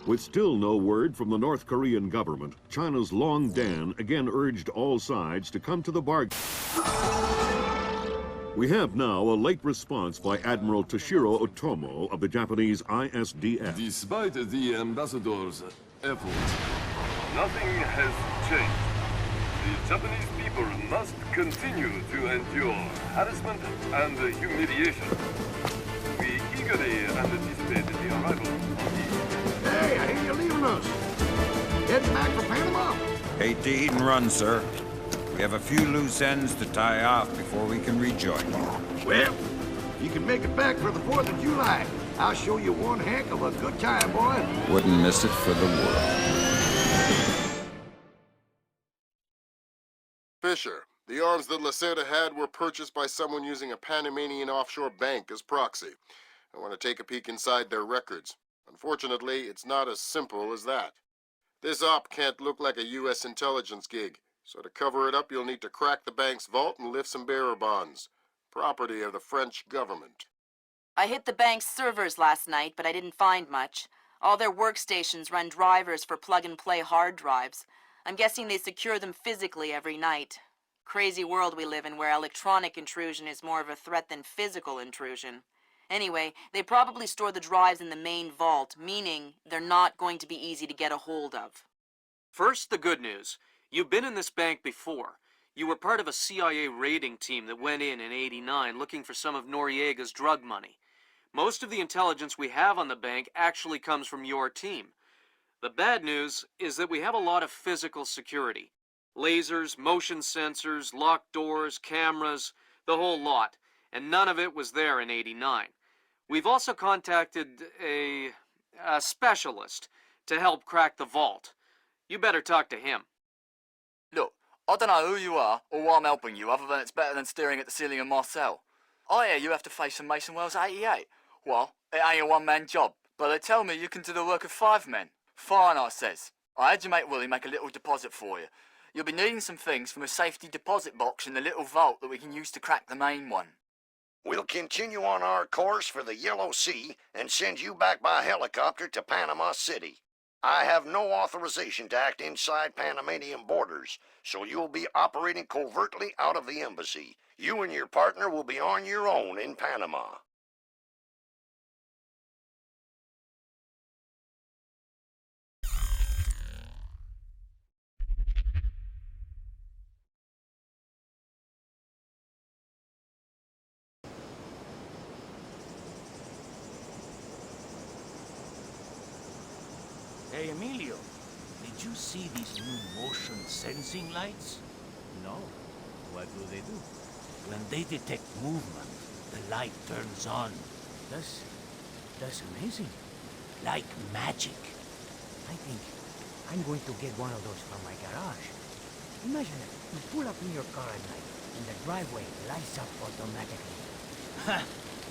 With still no word from the North Korean government, China's Long Dan again urged all sides to come to the bargain. We have now a late response by Admiral Toshiro Otomo of the Japanese ISDF. Despite the ambassador's efforts, nothing has changed. The Japanese people must continue to endure harassment and humiliation. We eagerly anticipate the arrival of the... Hey, I hear you're leaving us. Heading back for Panama? Hate to eat and run, sir. We have a few loose ends to tie off before we can rejoin you. Well, you can make it back for the 4th of July. I'll show you one heck of a good time, boy. Wouldn't miss it for the world. Fisher, the arms that Lacerda had were purchased by someone using a Panamanian offshore bank as proxy. I want to take a peek inside their records. Unfortunately, it's not as simple as that. This op can't look like a U.S. intelligence gig, so to cover it up, you'll need to crack the bank's vault and lift some bearer bonds. Property of the French government. I hit the bank's servers last night, but I didn't find much. All their workstations run drivers for plug-and-play hard drives. I'm guessing they secure them physically every night. Crazy world we live in where electronic intrusion is more of a threat than physical intrusion. Anyway, they probably store the drives in the main vault, meaning they're not going to be easy to get a hold of. First, the good news. You've been in this bank before. You were part of a CIA raiding team that went in '89 looking for some of Noriega's drug money. Most of the intelligence we have on the bank actually comes from your team. The bad news is that we have a lot of physical security. Lasers, motion sensors, locked doors, cameras, the whole lot. And none of it was there in '89. We've also contacted a specialist to help crack the vault. You better talk to him. Look, I don't know who you are or why I'm helping you, other than it's better than staring at the ceiling of my cell. I hear you have to face some Mason Wells 88. Well, it ain't a one-man job, but they tell me you can do the work of 5 men. Fine, I says. I had your mate Willie make a little deposit for you. You'll be needing some things from a safety deposit box in the little vault that we can use to crack the main one. We'll continue on our course for the Yellow Sea and send you back by helicopter to Panama City. I have no authorization to act inside Panamanian borders, so you'll be operating covertly out of the embassy. You and your partner will be on your own in Panama. Hey, Emilio, did you see these new motion sensing lights? No. What do? When they detect movement, the light turns on. That's amazing. Like magic. I think I'm going to get one of those from my garage. Imagine it. You pull up in your car at night, and the driveway lights up automatically. Ha!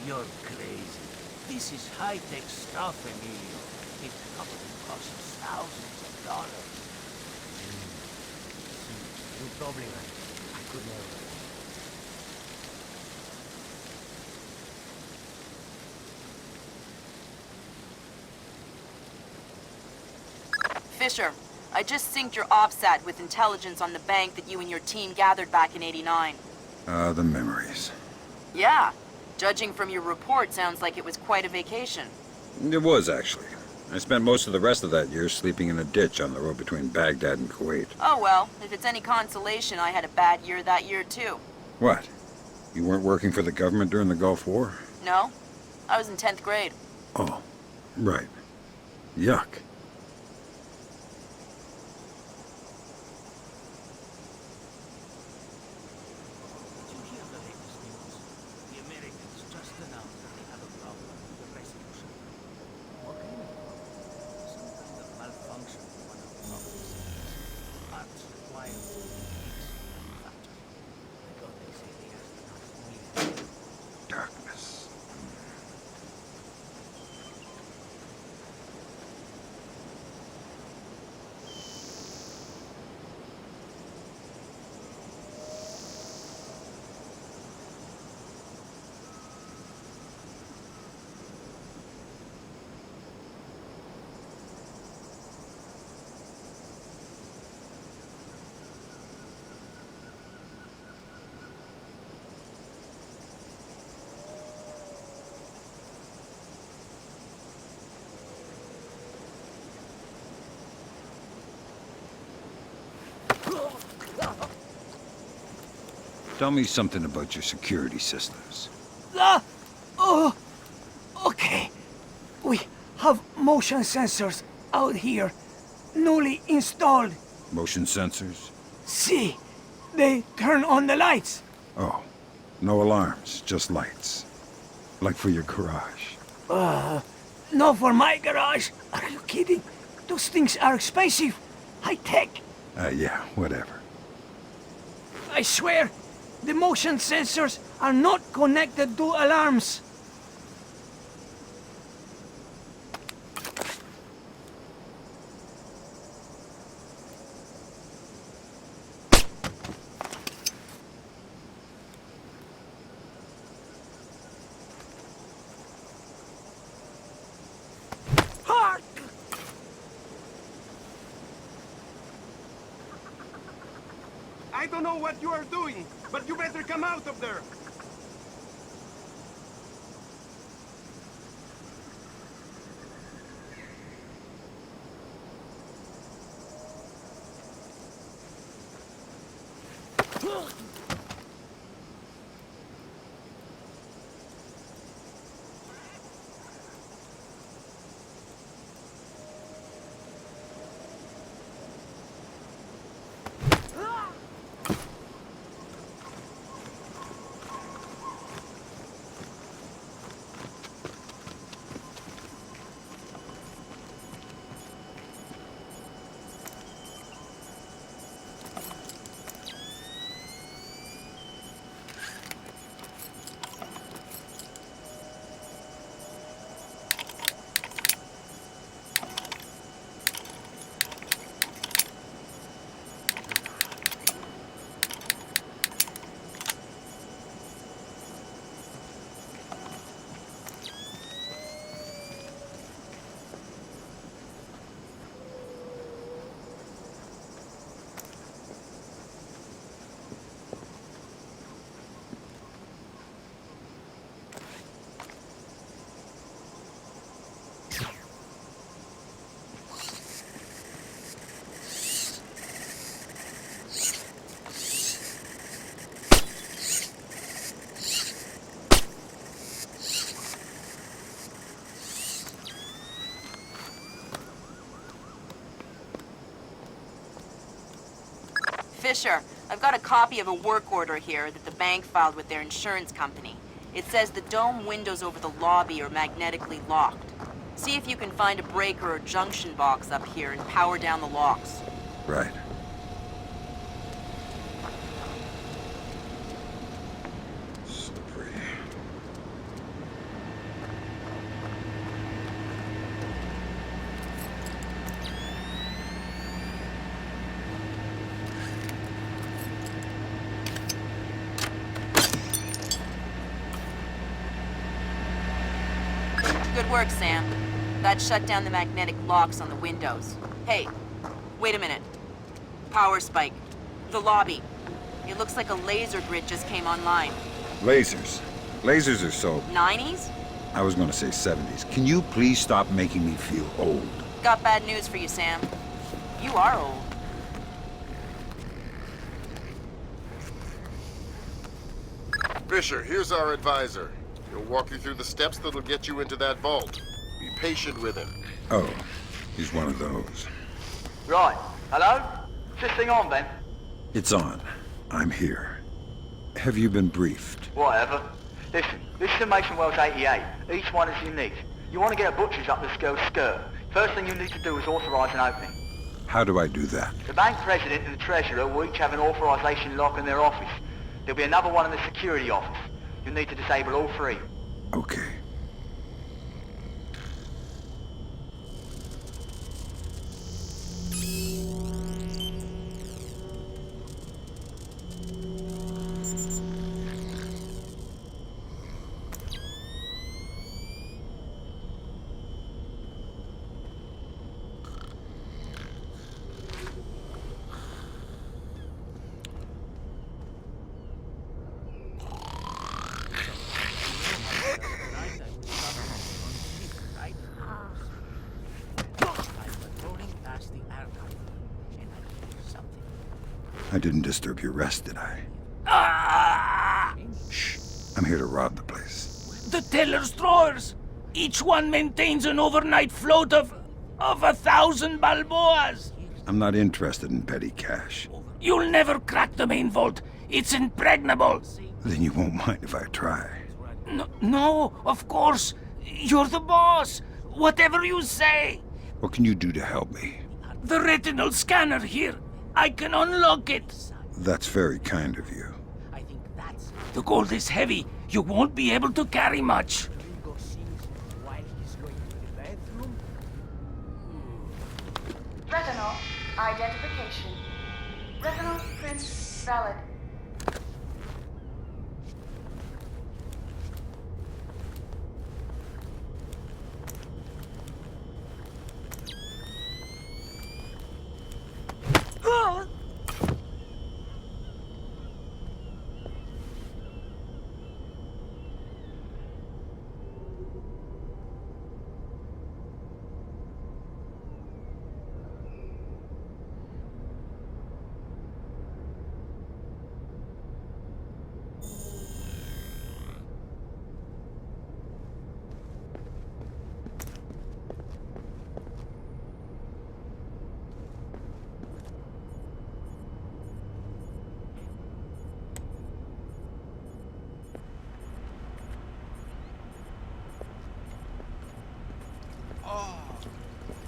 You're crazy. This is high-tech stuff, Emilio. It probably costs thousands of dollars. You're probably right. I could never. Fisher, I just synced your OPSAT with intelligence on the bank that you and your team gathered back in '89. The memories. Yeah. Judging from your report, sounds like it was quite a vacation. It was, actually. I spent most of the rest of that year sleeping in a ditch on the road between Baghdad and Kuwait. Oh well, if it's any consolation, I had a bad year that year too. What? You weren't working for the government during the Gulf War? No. I was in 10th grade. Oh, right. Yuck. Did you hear the latest news? The Americans just announced that they have a problem with the rescue ship. What kind of problem? Some kind of malfunction in one of the problem systems. Parts required to be fixed in the factory. I thought they said the astronauts only... Darkness. Tell me something about your security systems. Oh, okay. We have motion sensors out here, newly installed. Motion sensors? See, they turn on the lights. Oh, no alarms, just lights. Like for your garage. Not for my garage. Are you kidding? Those things are expensive. High-tech. Yeah, whatever. I swear, the motion sensors are not connected to alarms. I don't know what you are doing, but you better come out of there. Fisher, I've got a copy of a work order here that the bank filed with their insurance company. It says the dome windows over the lobby are magnetically locked. See if you can find a breaker or junction box up here and power down the locks. Right. Slippery. Good work, Sam. That shut down the magnetic locks on the windows. Hey, wait a minute. Power spike. The lobby. It looks like a laser grid just came online. Lasers. Lasers are so... 90s? I was gonna say 70s. Can you please stop making me feel old? Got bad news for you, Sam. You are old. Fisher, here's our advisor. He'll walk you through the steps that'll get you into that vault. Be patient with him. Oh, he's one of those. Right. Hello? Is this thing on, then? It's on. I'm here. Have you been briefed? Whatever. Listen, this is the Mason Wells 88. Each one is unique. You want to get a butcher's up this girl's skirt. First thing you need to do is authorize an opening. How do I do that? The bank president and the treasurer will each have an authorization lock in their office. There'll be another one in the security office. You'll need to disable all three. Okay. I didn't disturb your rest, did I? I'm here to rob the place. The teller's drawers! Each one maintains an overnight float of 1,000 balboas! I'm not interested in petty cash. You'll never crack the main vault. It's impregnable. Then you won't mind if I try. No, of course. You're the boss. Whatever you say. What can you do to help me? The retinal scanner here. I can unlock it. That's very kind of you. The gold is heavy. You won't be able to carry much. Retinal identification. Retinal print valid.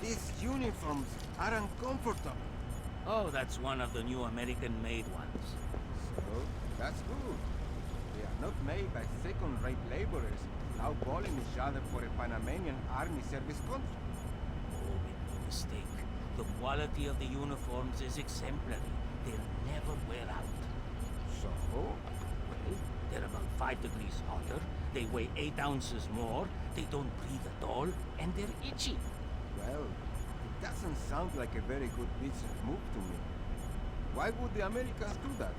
These uniforms are uncomfortable. Oh, that's one of the new American-made ones. So, that's good. They are not made by second-rate laborers now calling each other for a Panamanian army service contract. Oh, make no mistake. The quality of the uniforms is exemplary. They'll never wear out. So? Well, they're about 5 degrees hotter, they weigh 8 ounces more, they don't breathe at all, and they're itchy. Well, it doesn't sound like a very good business move to me. Why would the Americans do that?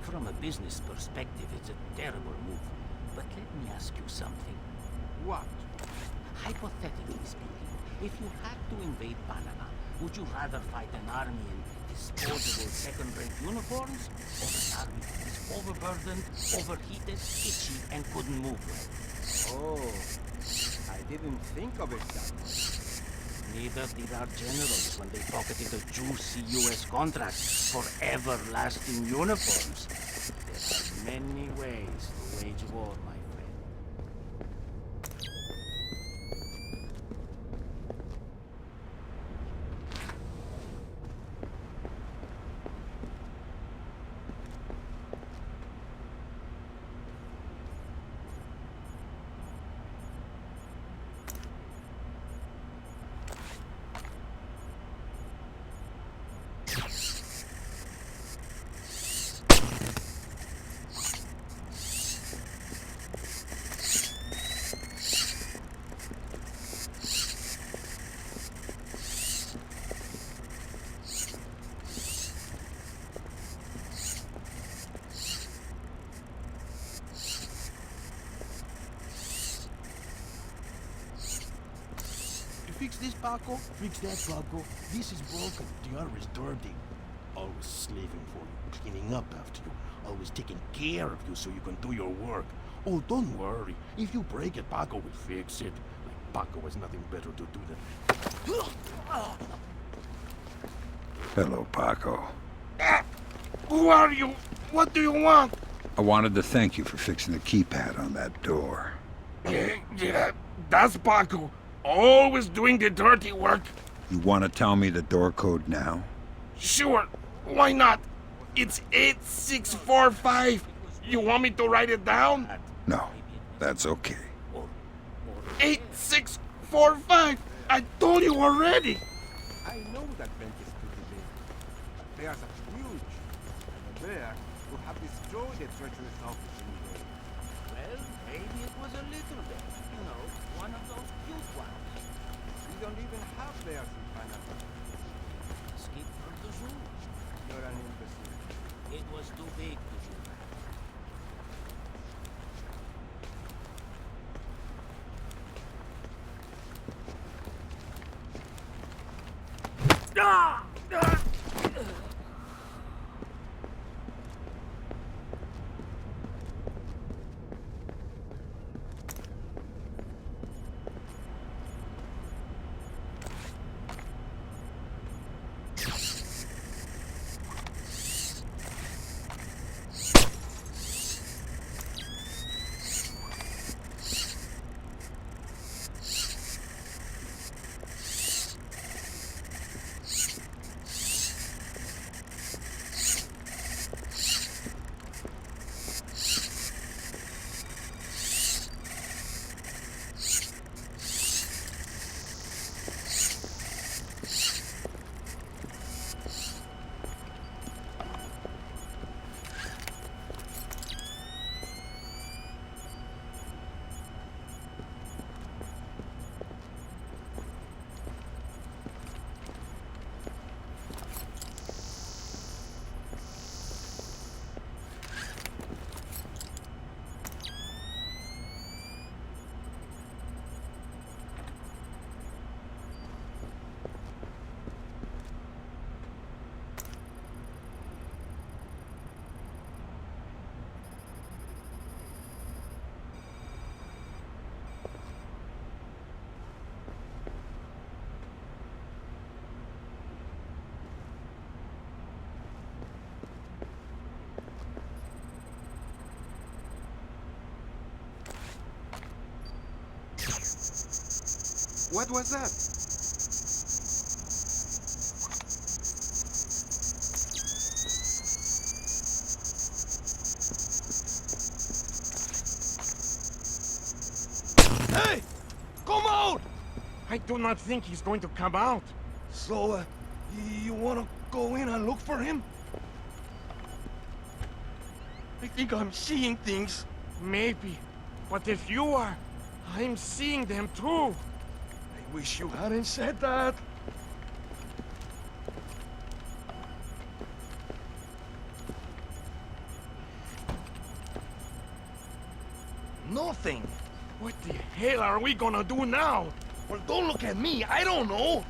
From a business perspective, it's a terrible move. But let me ask you something. What? Hypothetically speaking, if you had to invade Panama, would you rather fight an army in disposable second-rate uniforms, or an army that is overburdened, overheated, itchy, and couldn't move well? Oh, I didn't think of it that way. Neither did our generals when they pocketed a juicy U.S. contract for everlasting uniforms. There are many ways to wage war, my friend. Fix this, Banco. Fix that, Banco. This is broken. The other is dirty. Always slaving for you, cleaning up after you, always taking care of you so you can do your work. Oh, don't worry. If you break it, Banco will fix it. Like Banco has nothing better to do than... Hello, Paco. Who are you? What do you want? I wanted to thank you for fixing the keypad on that door. Yeah, that's Banco. Always doing the dirty work. You want to tell me the door code now? Sure, why not? It's 8645. You want me to write it down? No, that's okay. 8645. I told you already. I know that bank is pretty big. But bears are huge. And the bear would have destroyed the treacherous office in the day. Well, maybe it was a little bit. You know, one of those cute ones. We don't even have bears in Panama. Escaped from the zoo. You're an imbecile. It was too big to do that. Ah! Ah! What was that? Hey! Come out! I do not think he's going to come out. So, you wanna go in and look for him? I think I'm seeing things. Maybe. But if you are, I'm seeing them too. I wish you hadn't said that. Nothing. What the hell are we gonna do now? Well, don't look at me. I don't know.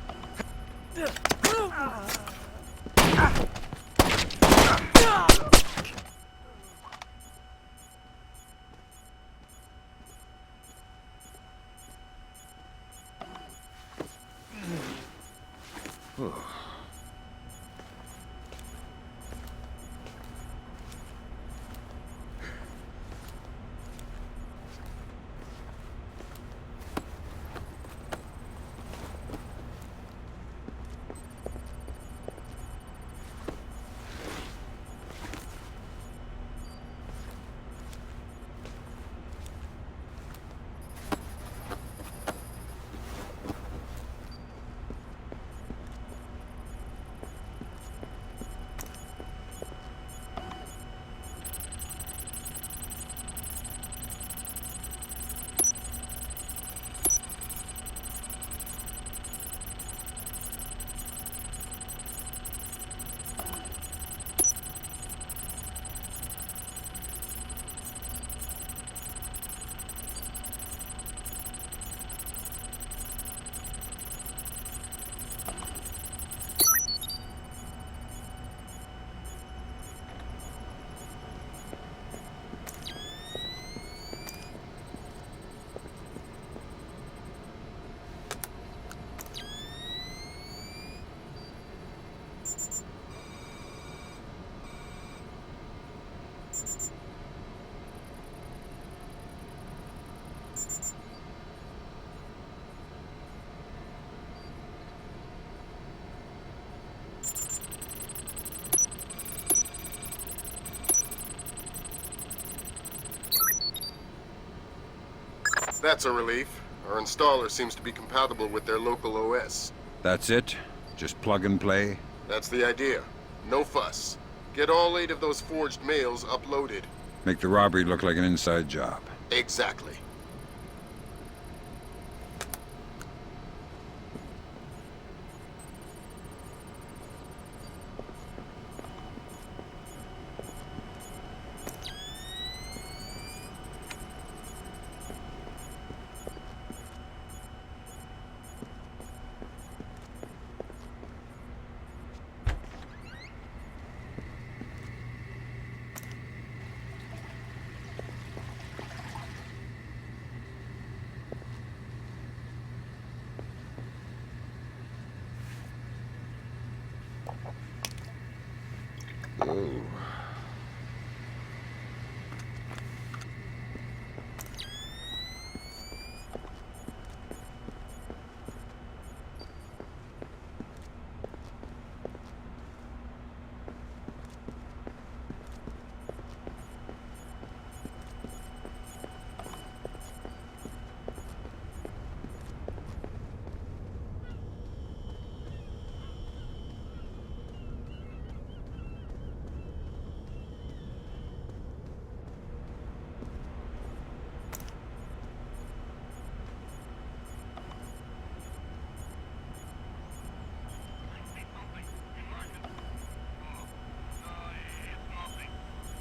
That's a relief. Our installer seems to be compatible with their local OS. That's it? Just plug and play? That's the idea. No fuss. Get all 8 of those forged mails uploaded. Make the robbery look like an inside job. Exactly.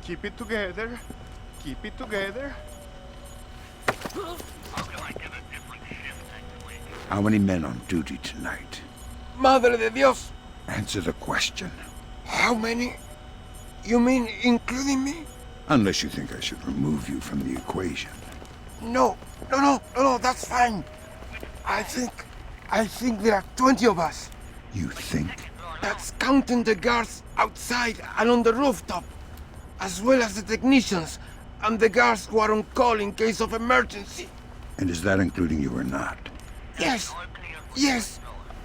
Keep it together. Keep it together. How many men on duty tonight? Madre de Dios! Answer the question. How many? You mean including me? Unless you think I should remove you from the equation. No, that's fine. I think there are 20 of us. You think? That's counting the guards outside and on the rooftop, as well as the technicians and the guards who are on call in case of emergency. And is that including you or not? Yes, Yes,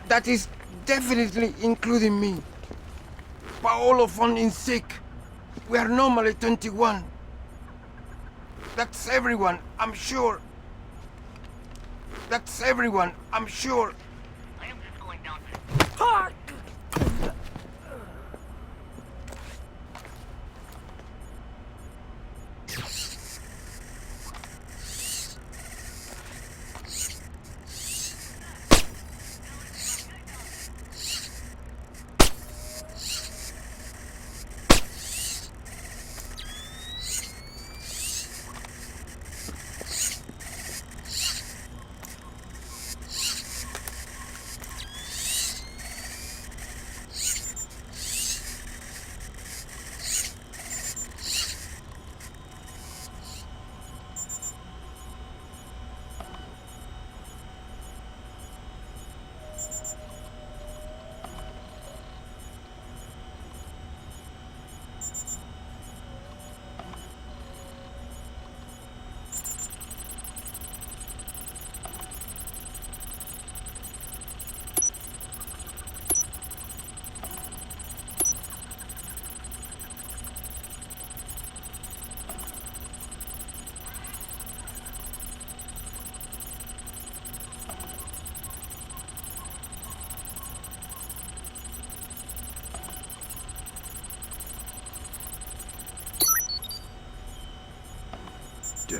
that is definitely including me. Paolo phone in sick. We are normally 21. That's everyone, I'm sure. That's everyone, I'm sure. I am just going down to... Yeah.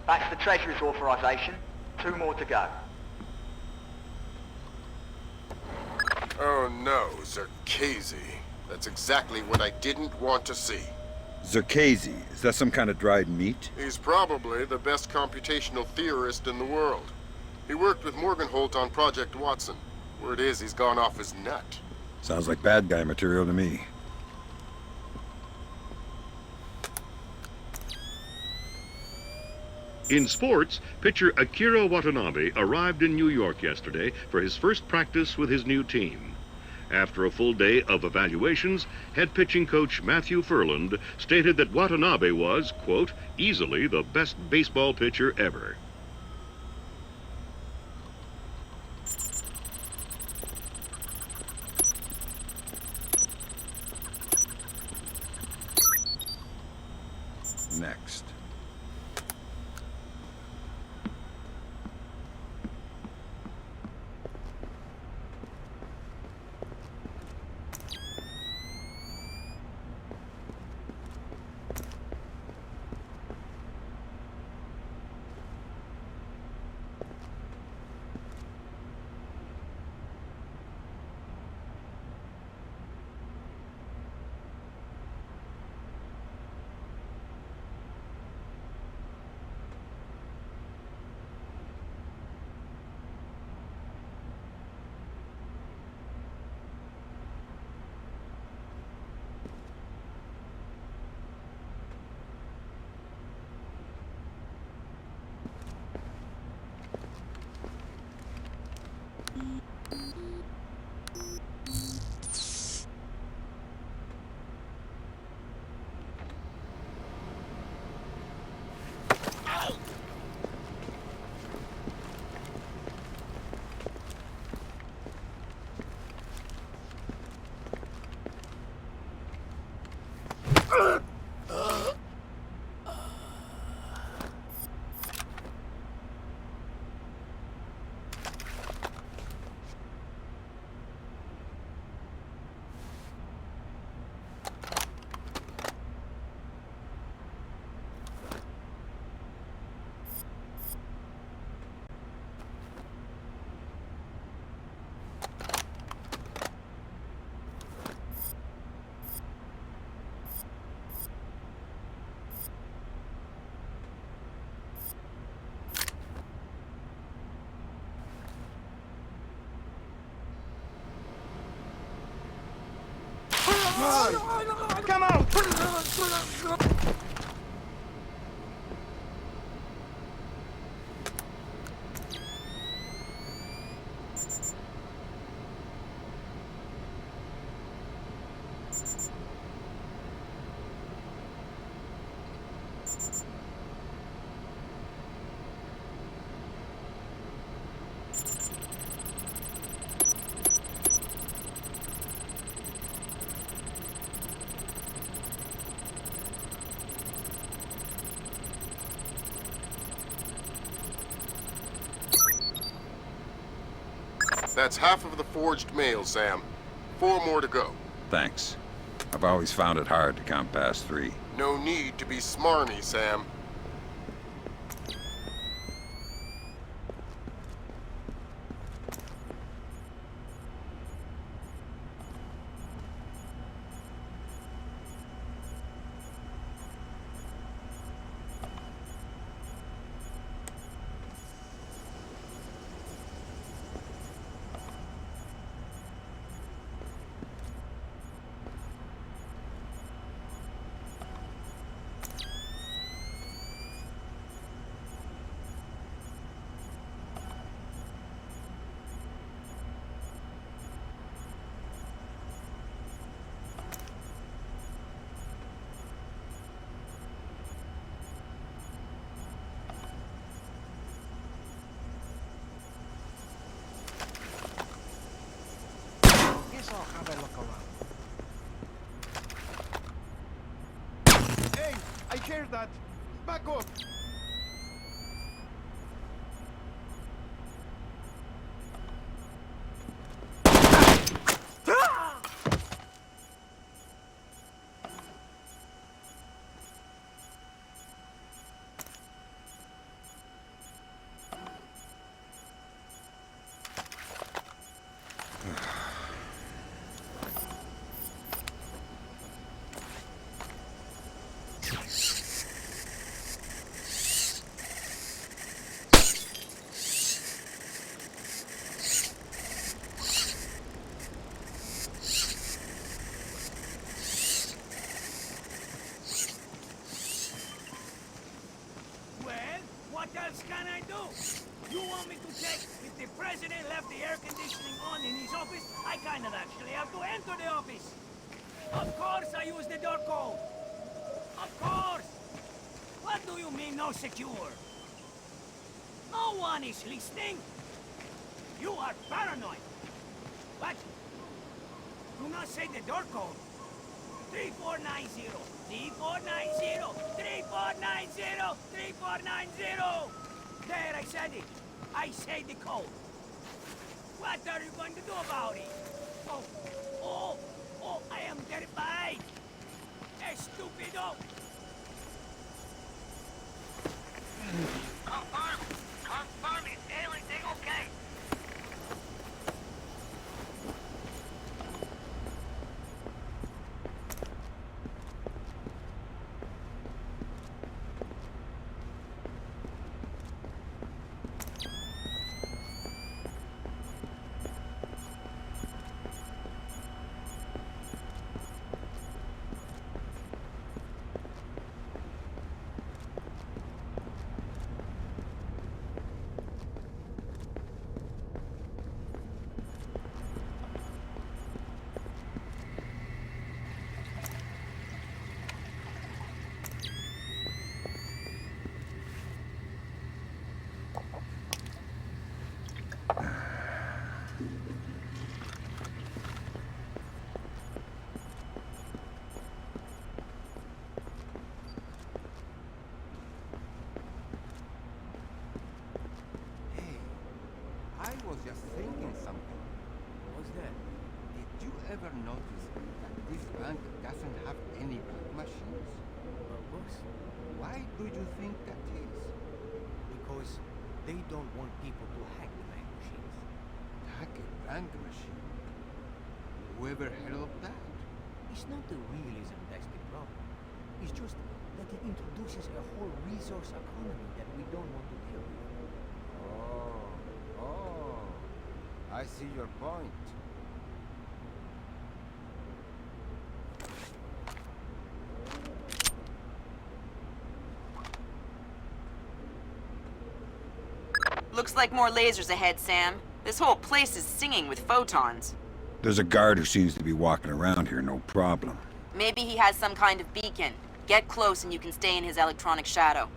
That's the Treasury's authorization. 2 more to go. Oh no, Zerkezi. That's exactly what I didn't want to see. Zerkezi, is that some kind of dried meat? He's probably the best computational theorist in the world. He worked with Morgenholt on Project Watson. Word is he's gone off his nut. Sounds like bad guy material to me. In sports, pitcher Akira Watanabe arrived in New York yesterday for his first practice with his new team. After a full day of evaluations, head pitching coach Matthew Furland stated that Watanabe was, quote, easily the best baseball pitcher ever. Next. on! Come on! That's half of the forged mail, Sam. 4 more to go. Thanks. I've always found it hard to count past 3. No need to be smarmy, Sam. Guess I'll have a look around. Hey, I hear that. Back off. What else can I do? You want me to check if the president left the air conditioning on in his office? I kind of actually have to enter the office. Of course I use the door code. Of course. What do you mean no secure? No one is listening. You are paranoid. What? Do not say the door code. 3490. 3490. 3490. 3490. There, I said it. I say the code. What are you going to do about it? Oh, I am terrified. Estupido. Confirm, is everything okay? I was just thinking something. What's that? Did you ever notice that this bank doesn't have any bank machines? Boss? Why do you think that is? Because they don't want people to hack the bank machines. Hack a bank machine? Whoever heard of that? It's not the realism that's the problem. It's just that it introduces a whole resource economy that we don't want to deal with. Oh, I see your point. Looks like more lasers ahead, Sam. This whole place is singing with photons. There's a guard who seems to be walking around here, no problem. Maybe he has some kind of beacon. Get close and you can stay in his electronic shadow.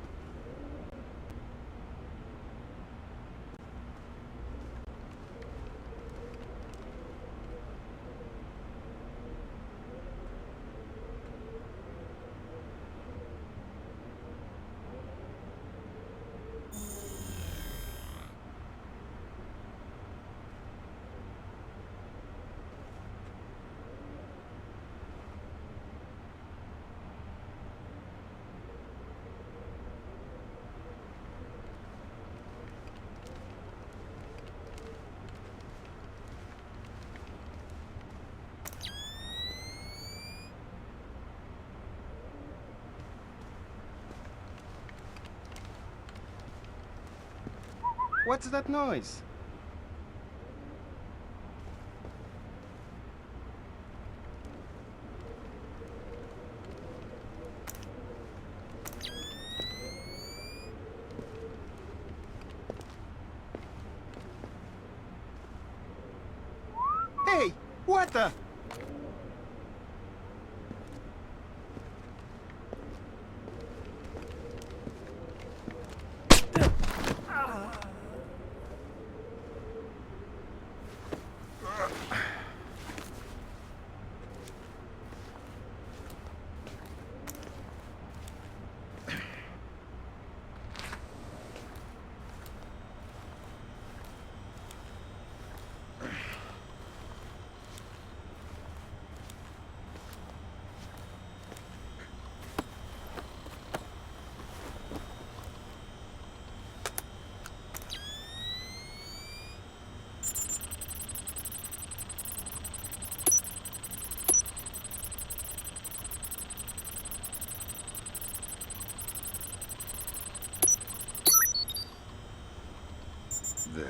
What's that noise? Hey, what the? There.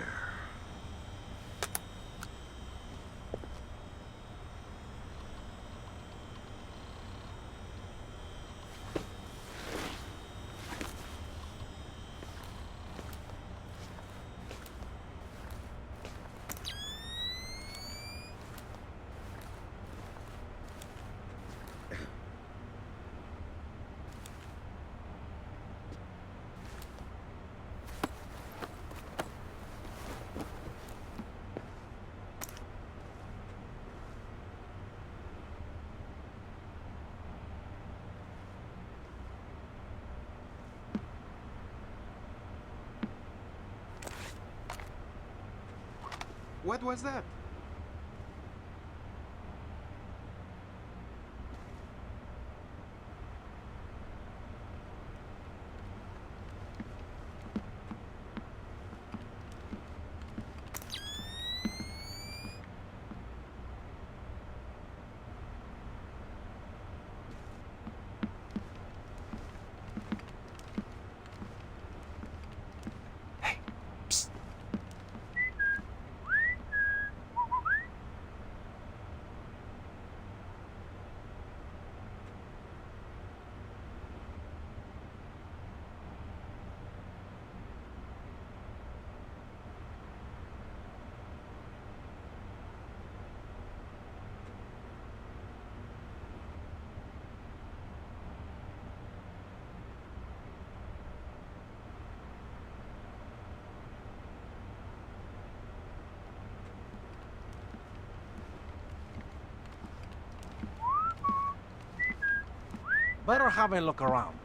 What was that? Better have a look around.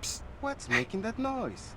Psst, what's making that noise?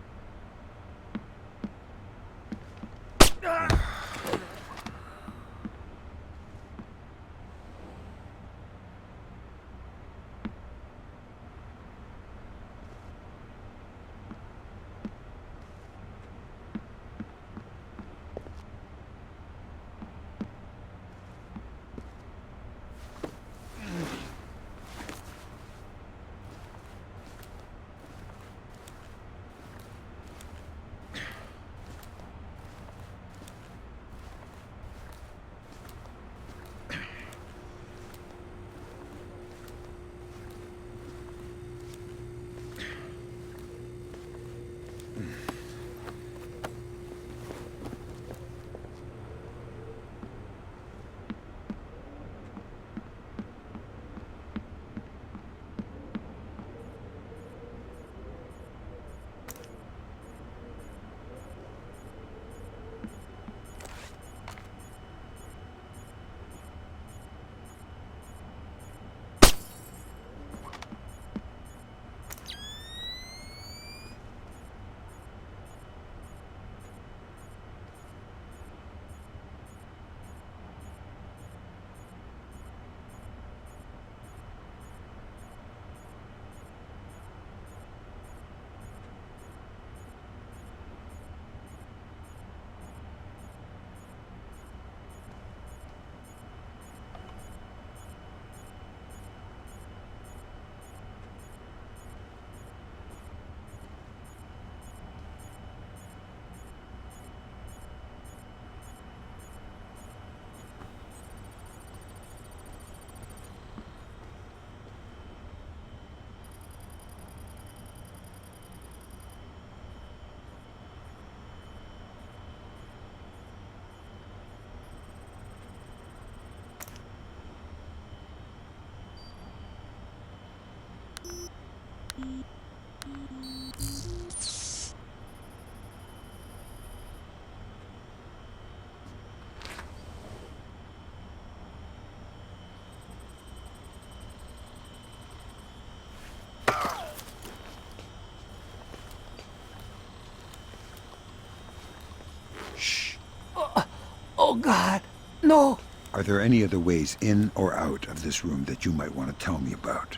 Oh, God. No. Are there any other ways in or out of this room that you might want to tell me about?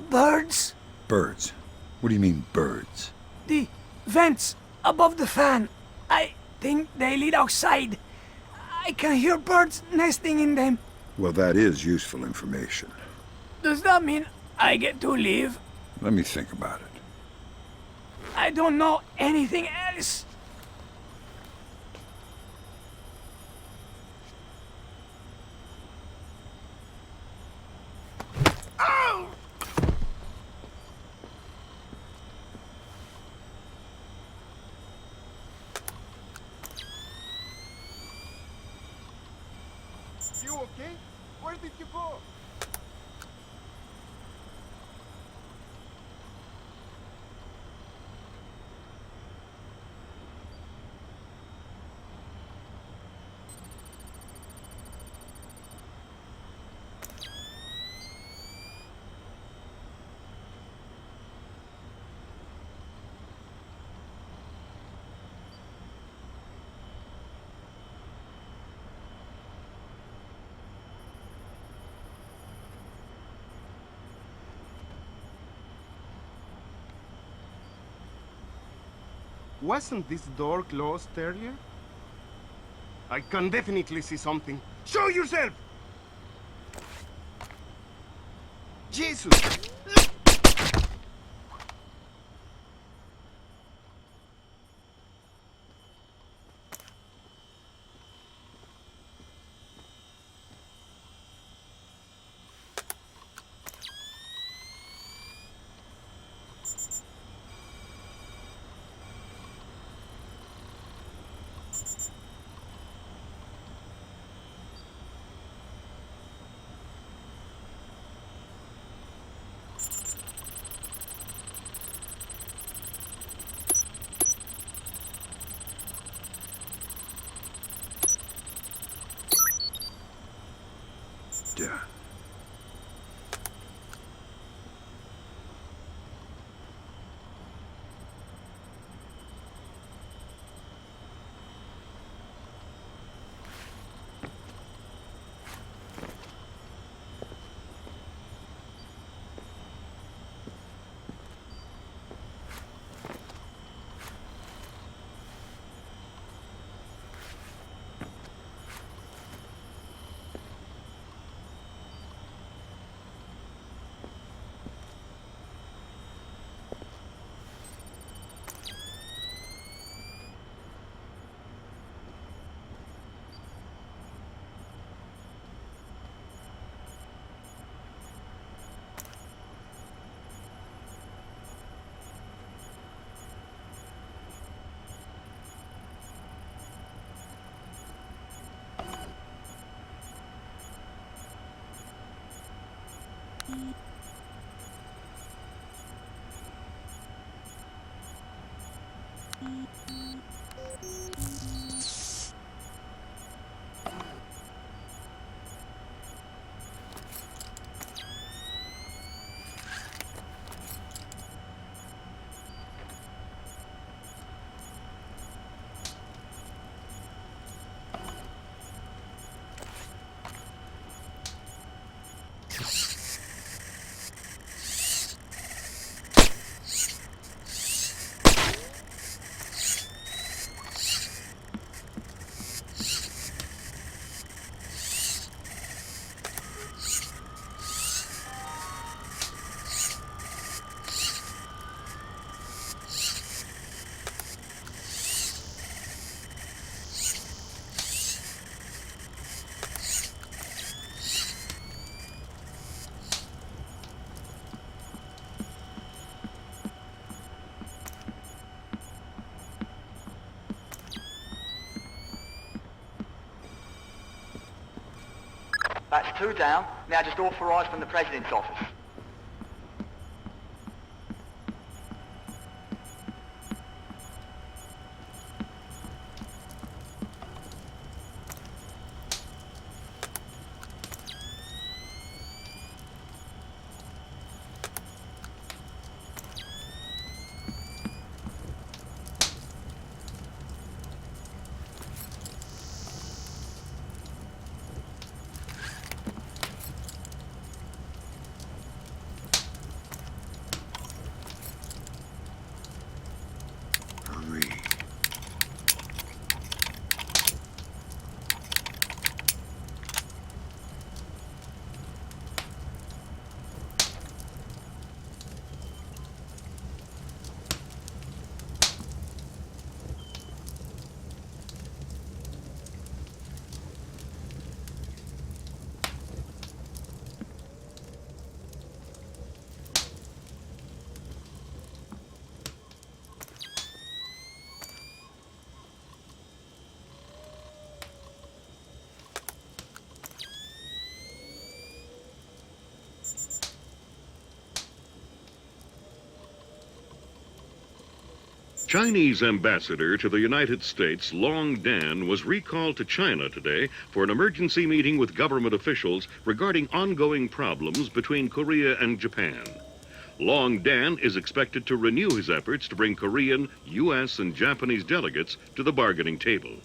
Birds? Birds? What do you mean, birds? The vents above the fan. I think they lead outside. I can hear birds nesting in them. Well, that is useful information. Does that mean I get to leave? Let me think about it. I don't know anything else. Ow! You okay? Where did you go? Wasn't this door closed earlier? I can definitely see something. Show yourself! Jesus! Yeah. That's 2 down. Now just authorised from the President's office. Chinese ambassador to the United States, Long Dan, was recalled to China today for an emergency meeting with government officials regarding ongoing problems between Korea and Japan. Long Dan is expected to renew his efforts to bring Korean, U.S., and Japanese delegates to the bargaining table.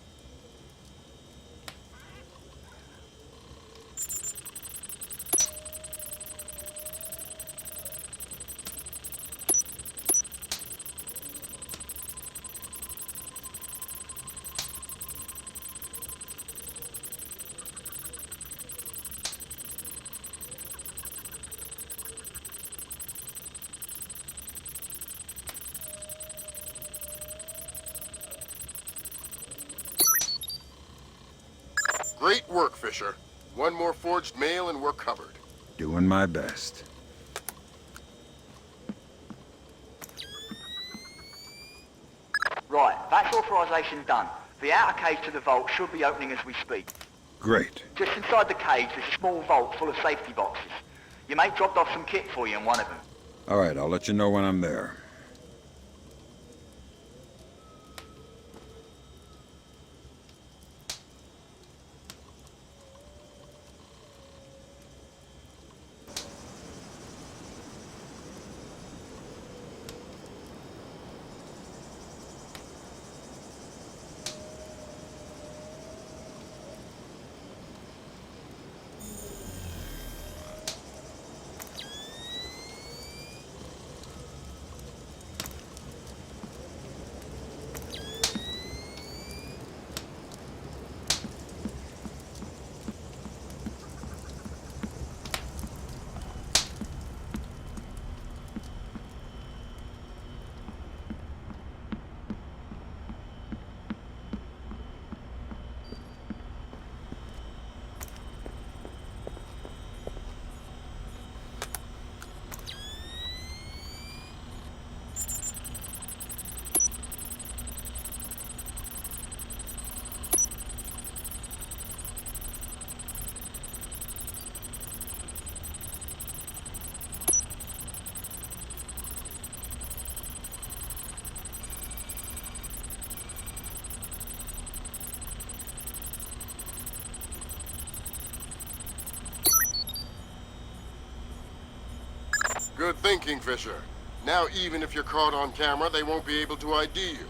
Great work, Fisher. One more forged mail and we're covered. Doing my best. Right, that's authorisation done. The outer cage to the vault should be opening as we speak. Great. Just inside the cage, there's a small vault full of safety boxes. Your mate dropped off some kit for you in one of them. All right, I'll let you know when I'm there. Good thinking, Fisher. Now, even if you're caught on camera, they won't be able to ID you.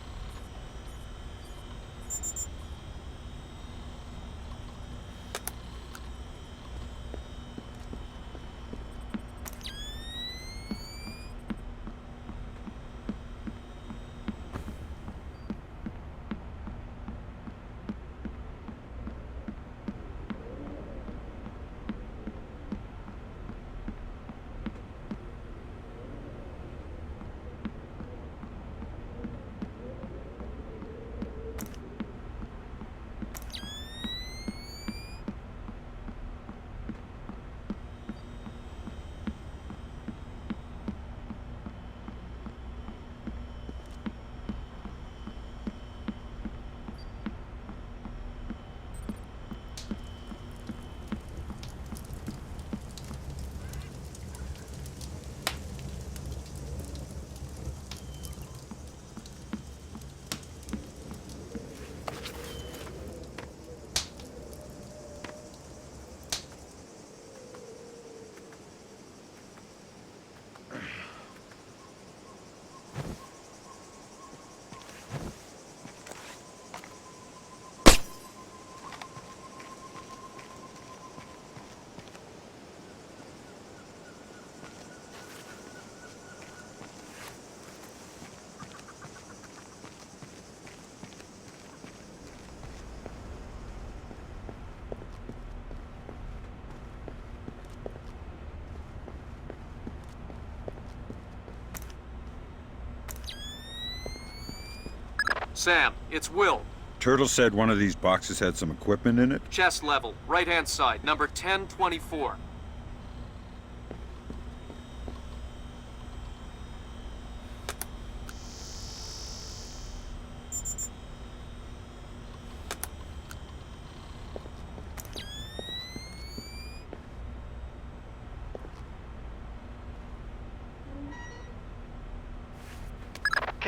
Sam, it's Will. Turtle said one of these boxes had some equipment in it? Chest level, right-hand side, number 1024.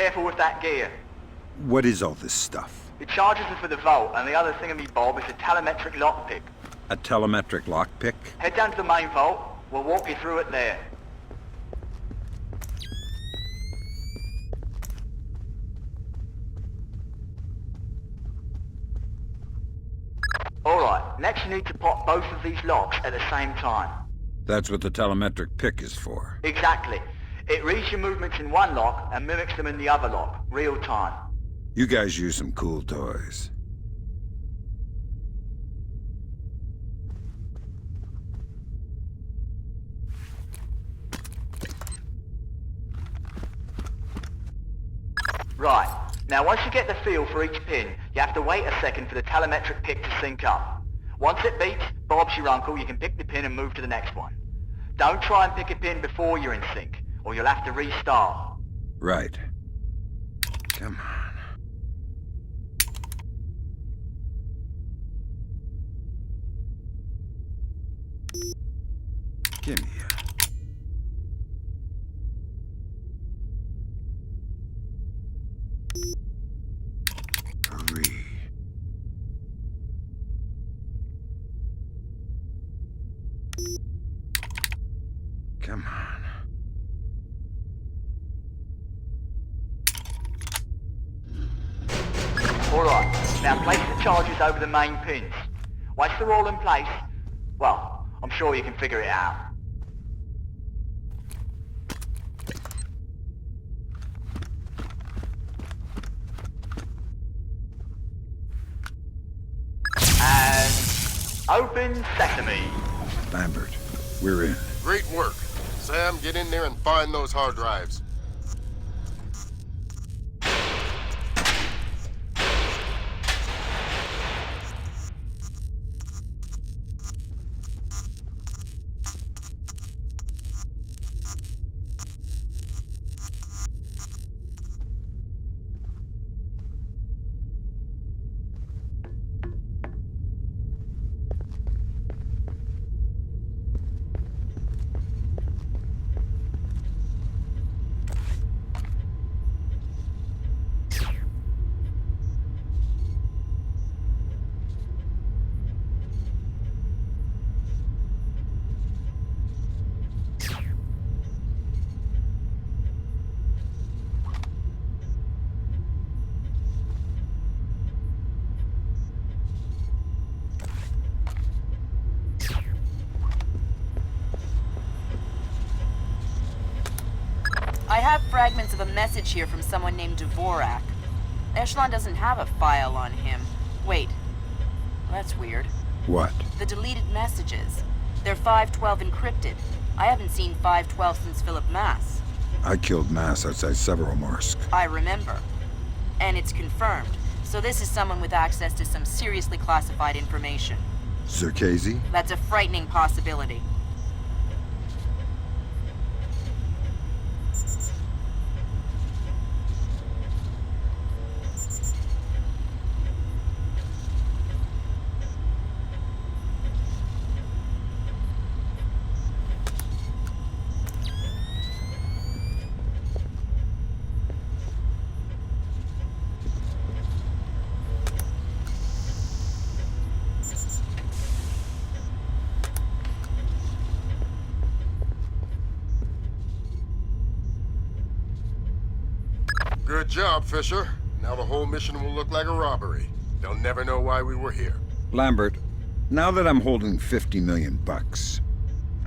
careful with that gear. What is all this stuff? The charges are for the vault, and the other thingamy-bob is a telemetric lockpick. A telemetric lockpick? Head down to the main vault. We'll walk you through it there. Alright, next you need to pop both of these locks at the same time. That's what the telemetric pick is for. Exactly. It reads your movements in one lock and mimics them in the other lock, real time. You guys use some cool toys. Right. Now once you get the feel for each pin, you have to wait a second for the telemetric pick to sync up. Once it beats, Bob's your uncle, you can pick the pin and move to the next one. Don't try and pick a pin before you're in sync, or you'll have to restart. Right. Come on. Give me a... Hurry. Come on. Alright, now place the charges over the main pins. Once they're all in place, well, I'm sure you can figure it out. And open sesame. Lambert, we're in. Great work. Sam, get in there and find those hard drives. I have fragments of a message here from someone named Dvorak. Echelon doesn't have a file on him. Wait. That's weird. What? The deleted messages. They're 512 encrypted. I haven't seen 512 since Philip Mass. I killed Mass outside Severomorsk. I remember. And it's confirmed. So this is someone with access to some seriously classified information. Zerkazy? That's a frightening possibility. Good job, Fisher. Now the whole mission will look like a robbery. They'll never know why we were here. Lambert, now that I'm holding 50 million bucks,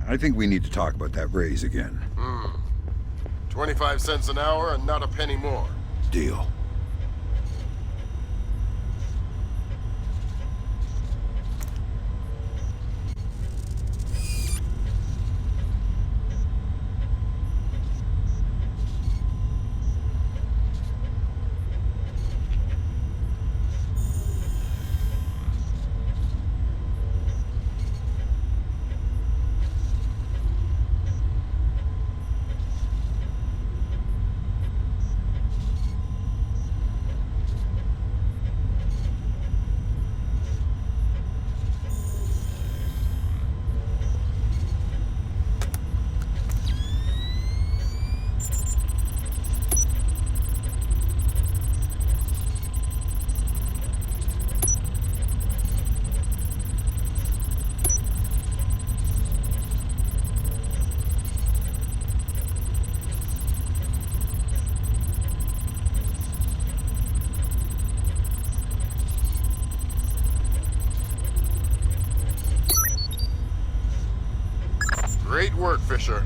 I think we need to talk about that raise again. 25 cents an hour and not a penny more. Deal. work, Fisher.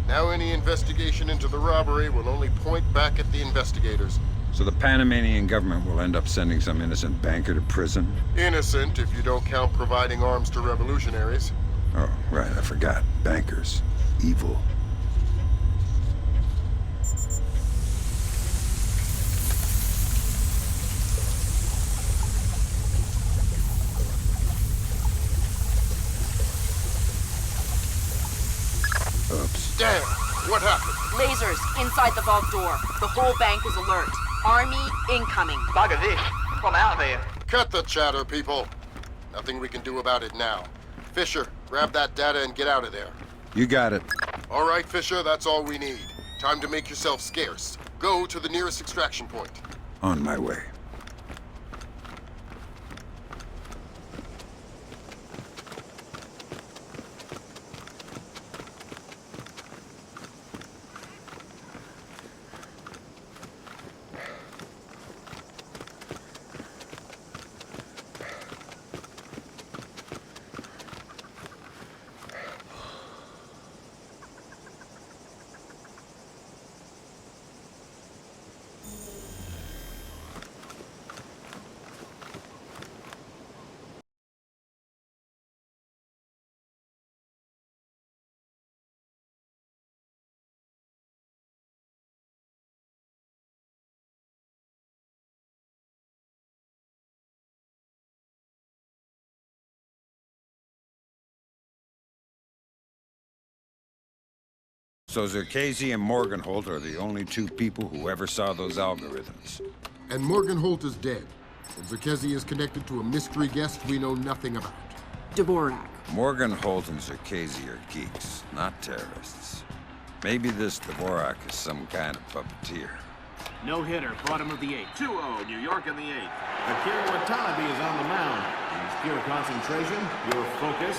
Now any investigation into the robbery will only point back at the investigators. So the Panamanian government will end up sending some innocent banker to prison? Innocent if you don't count providing arms to revolutionaries. Oh, right, I forgot. Bankers. Evil. Oops. Damn! What happened? Lasers inside the vault door. The whole bank is alert. Army incoming. Bugger this. I'm out of here. Cut the chatter, people. Nothing we can do about it now. Fisher, grab that data and get out of there. You got it. All right, Fisher, that's all we need. Time to make yourself scarce. Go to the nearest extraction point. On my way. So Zerkezi and Morgenholt are the only two people who ever saw those algorithms. And Morgenholt is dead. And Zerkezi is connected to a mystery guest we know nothing about. Dvorak. Morgenholt and Zerkezi are geeks, not terrorists. Maybe this Dvorak is some kind of puppeteer. No hitter, bottom of the 8th. 2-0, New York in the 8th. Akira Watanabe is on the mound. He's pure concentration, pure focus.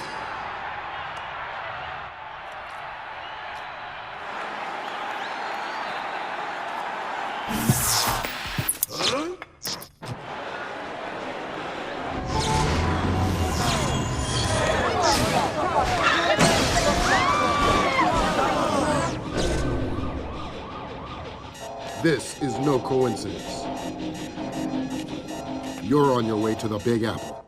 This is no coincidence. You're on your way to the Big Apple.